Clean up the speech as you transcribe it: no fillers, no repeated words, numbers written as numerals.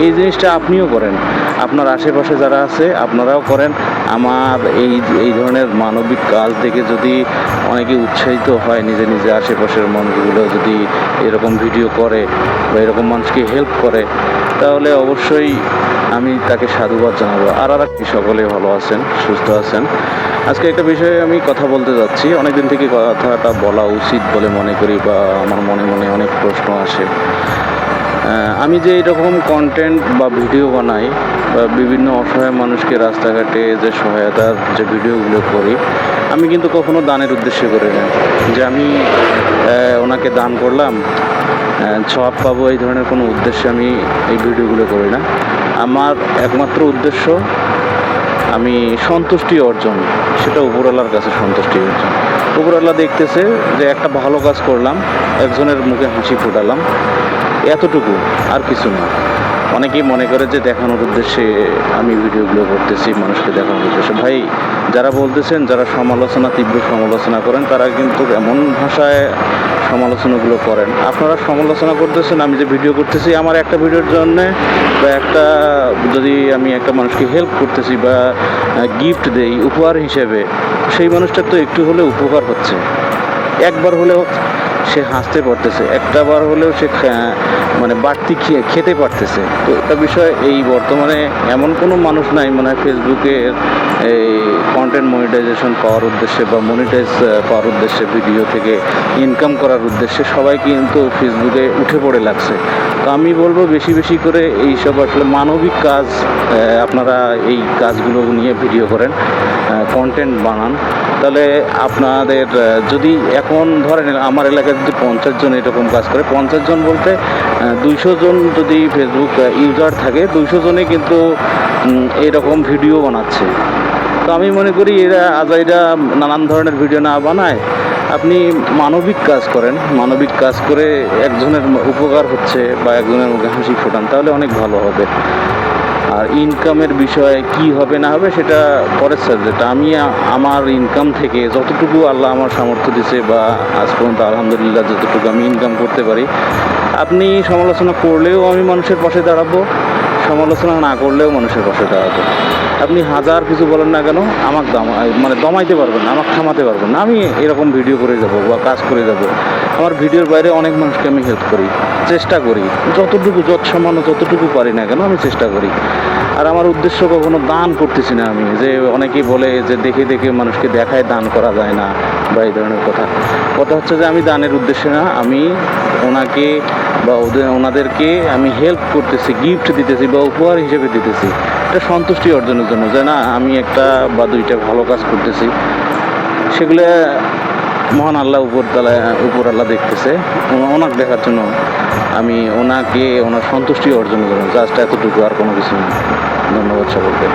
এই জিনিসটা আপনিও করেন, আপনার আশেপাশে যারা আছে আপনারাও করেন। আমার এই ধরনের মানবিক কাজ দেখে যদি অনেকে উৎসাহিত হয়, নিজে নিজে আশেপাশের মানুষগুলো যদি এরকম ভিডিও করে বা এরকম মানুষকে হেল্প করে, তাহলে অবশ্যই আমি তাকে সাধুবাদ জানাবো। আর কি সকলে ভালো আছেন, সুস্থ আছেন? আজকে একটা বিষয়ে আমি কথা বলতে যাচ্ছি। অনেকদিন থেকে কথাটা বলা উচিত বলে মনে করি, বা আমার মনে মনে অনেক প্রশ্ন আসে। আমি যে এরকম কন্টেন্ট বা ভিডিও বানাই বা বিভিন্ন অসহায় মানুষকে রাস্তাঘাটে যে সহায়তার যে ভিডিওগুলো করি, আমি কিন্তু কখনো দানের উদ্দেশ্যে করি না যে আমি ওনাকে দান করলাম, সওয়াব পাবো, এই ধরনের কোনো উদ্দেশ্যে আমি এই ভিডিওগুলো করি না। আমার একমাত্র উদ্দেশ্য আমি সন্তুষ্টি অর্জন, সেটা উপরওয়ালার কাছে সন্তুষ্টি অর্জন। উপরওয়ালা দেখতেছে যে একটা ভালো কাজ করলাম, একজনের মুখে হাসি ফোটালাম, এতটুকু, আর কিছু না। অনেকেই মনে করে যে দেখানোর উদ্দেশ্যে আমি ভিডিওগুলো করতেছি, মানুষকে দেখানোর উদ্দেশ্যে। ভাই, যারা বলতেছেন, যারা তীব্র সমালোচনা করেন, তারা কিন্তু এমন ভাষায় সমালোচনাগুলো করেন। আপনারা সমালোচনা করতেছেন, আমি যে ভিডিও করতেছি আমার একটা ভিডিওর জন্যে, বা যদি আমি একটা মানুষকে হেল্প করতেছি বা গিফট দেই উপহার হিসেবে, সেই মানুষটার তো একটু হলেও উপকার হচ্ছে। একবার হলেও সে হাসতে পারতেছে, একটা বার হলেও সে মানে বাড়তি খেতে পারতেছে। তো একটা বিষয়, এই বর্তমানে এমন কোনো মানুষ নাই মনে হয় ফেসবুকে এই কন্টেন্ট মনিটাইজেশন পাওয়ার উদ্দেশ্যে বা মনিটাইজ পাওয়ার উদ্দেশ্যে, ভিডিও থেকে ইনকাম করার উদ্দেশ্যে সবাই কিন্তু ফেসবুকে উঠে পড়ে লাগছে। তো আমি বলবো বেশি বেশি করে এইসব আসলে মানবিক কাজ, আপনারা এই কাজগুলো নিয়ে ভিডিও করেন, কন্টেন্ট বানান। তাহলে আপনাদের যদি এখন ধরেন আমার এলাকায় যদি 50 জন এরকম কাজ করে, 50 জন বলতে 200 জন যদি ফেসবুক ইউজার থাকে, 200 জনে কিন্তু এরকম ভিডিও বানাচ্ছে। তো আমি মনে করি এরা নানান ধরনের ভিডিও না বানায়, আপনি মানবিক কাজ করেন, মানবিক কাজ করে একজনের উপকার হচ্ছে বা একজনের মুখে হাসি ফোটান, তাহলে অনেক ভালো হবে। আর ইনকামের বিষয়ে কি হবে না হবে সেটা পরের সাবজেক্ট। আমি আমার ইনকাম থেকে যতটুকু আল্লাহ আমার সামর্থ্য দিছে, বা আজ পর্যন্ত আলহামদুলিল্লাহ যতটুকু আমি ইনকাম করতে পারি, আপনি সমালোচনা করলেও আমি মানুষের পাশে দাঁড়াবো, সমালোচনা না করলেও মানুষের পাশে দাঁড়াবো। আপনি হাজার কিছু বলেন না কেন, আমাকে দমাইতে পারবেন না, আমাকে থামাতে পারবেন না। আমি এরকম ভিডিও করে যাব বা কাজ করে যাব। আমার ভিডিওর বাইরে অনেক মানুষকে আমি হেল্প করি, চেষ্টা করি, যৎসামান্য যতটুকু পারি না কেন আমি চেষ্টা করি। আর আমার উদ্দেশ্য কখনো দান করতেছি না আমি, যে অনেকেই বলে যে দেখে দেখে মানুষকে দেখায় দান করা যায় না বা এই ধরনের কথা হচ্ছে যে আমি দানের উদ্দেশ্যে না, আমি ওনাকে বা ওনাদেরকে আমি হেল্প করতেছি, গিফট দিতেছি বা উপহার হিসেবে দিতেছি, এটা সন্তুষ্টি অর্জনের জন্য, যে না আমি একটা বা দুইটা ভালো কাজ করতেছি। সেগুলো মহান আল্লাহ উপর আল্লাহ দেখতেছে, ওনাকে দেখার জন্য আমি ওনার সন্তুষ্টি অর্জনের জন্য জাস্ট এতটুকু, আর কোনো কিছু না। ধন্যবাদ সকলকে।